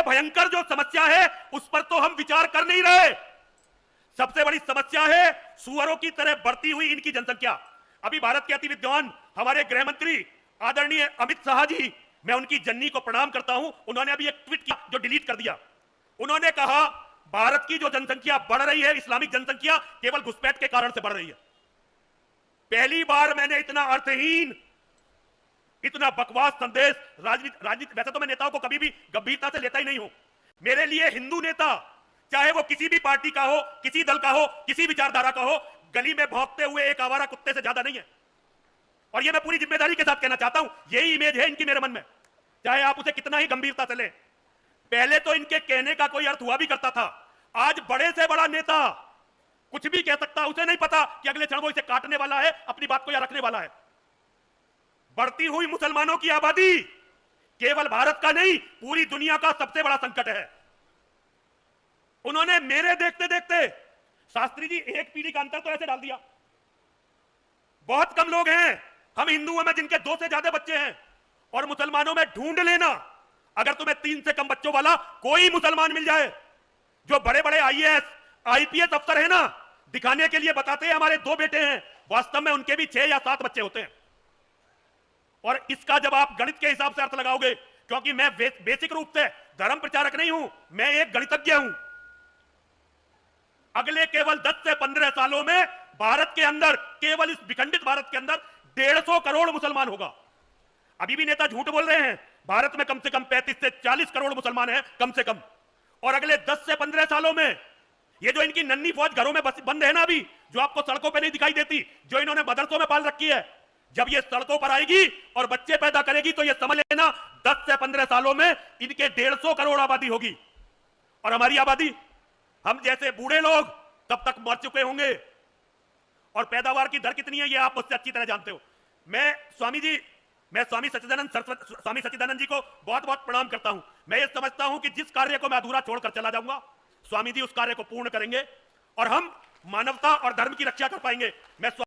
भयंकर जो समस्या है उस पर तो हम विचार कर नहीं रहे। सबसे बड़ी समस्या है सुअरों की तरह बढ़ती हुई इनकी जनसंख्या। अभी भारत के अति विद्वान हमारे गृह मंत्री आदरणीय अमित शाह जी, मैं उनकी जननी को प्रणाम करता हूं, उन्होंने अभी एक ट्वीट किया जो डिलीट कर दिया। उन्होंने कहा भारत की जो जनसंख्या बढ़ रही है, इस्लामिक जनसंख्या, केवल घुसपैठ के कारण से बढ़ रही है। पहली बार मैंने इतना अर्थहीन, इतना बकवास संदेश राजनीति वैसे तो मैं नेताओं को कभी भी गंभीरता से लेता ही नहीं हूं। मेरे लिए हिंदू नेता, चाहे वो किसी भी पार्टी का हो, किसी दल का हो, किसी विचारधारा का हो, गली में भौंकते हुए एक आवारा कुत्ते से ज्यादा नहीं है। और ये मैं पूरी जिम्मेदारी के साथ कहना चाहता हूं, यही इमेज है इनकी मेरे मन में, चाहे आप उसे कितना ही गंभीरता से लें। पहले तो इनके कहने का कोई अर्थ हुआ भी करता था, आज बड़े से बड़ा नेता कुछ भी कह सकता, उसे नहीं पता कि अगले क्षण वो इसे काटने वाला है, अपनी बात को या रखने वाला है। बढ़ती हुई मुसलमानों की आबादी केवल भारत का नहीं, पूरी दुनिया का सबसे बड़ा संकट है। उन्होंने मेरे देखते देखते, शास्त्री जी, एक पीढ़ी का अंतर तो ऐसे डाल दिया। बहुत कम लोग हैं हम हिंदुओं में जिनके 2 से ज्यादा बच्चे हैं, और मुसलमानों में ढूंढ लेना, अगर तुम्हें 3 से कम बच्चों वाला कोई मुसलमान मिल जाए, जो बड़े बड़े आईएएस आईपीएस अफसर है ना, दिखाने के लिए बताते हैं हमारे 2 बेटे हैं, वास्तव में उनके भी 6 या 7 बच्चे होते हैं। और इसका जब आप गणित के हिसाब से अर्थ लगाओगे, क्योंकि मैं बेसिक रूप से धर्म प्रचारक नहीं हूं, मैं एक गणितज्ञ हूं, अगले केवल 10 से 15 सालों में भारत के अंदर, केवल इस विखंडित भारत के अंदर 150 करोड़ मुसलमान होगा। अभी भी नेता झूठ बोल रहे हैं, भारत में कम से कम 35 से 40 करोड़ मुसलमान हैं कम से कम। और अगले 10 से 15 सालों में ये जो इनकी नन्ही फौज घरों में बंद है ना अभी, जो आपको सड़कों पे नहीं दिखाई देती, जो इन्होंने मदरसों में पाल रखी है, जब ये सड़कों पर आएगी और बच्चे पैदा करेगी तो ये समझ लेना 10 से 15 सालों में इनके 150 करोड़ आबादी होगी। और हमारी आबादी, हम जैसे बूढ़े लोग तब तक मर चुके होंगे। और पैदावार की दर कितनी है ये आप मुझसे अच्छी तरह जानते हो। मैं स्वामी सच्चिदानंद जी को बहुत बहुत प्रणाम करता हूं। मैं ये समझता हूं कि जिस कार्य को मैं अधूरा छोड़कर चला जाऊंगा, स्वामी जी उस कार्य को पूर्ण करेंगे और हम मानवता और धर्म की रक्षा कर पाएंगे। मैं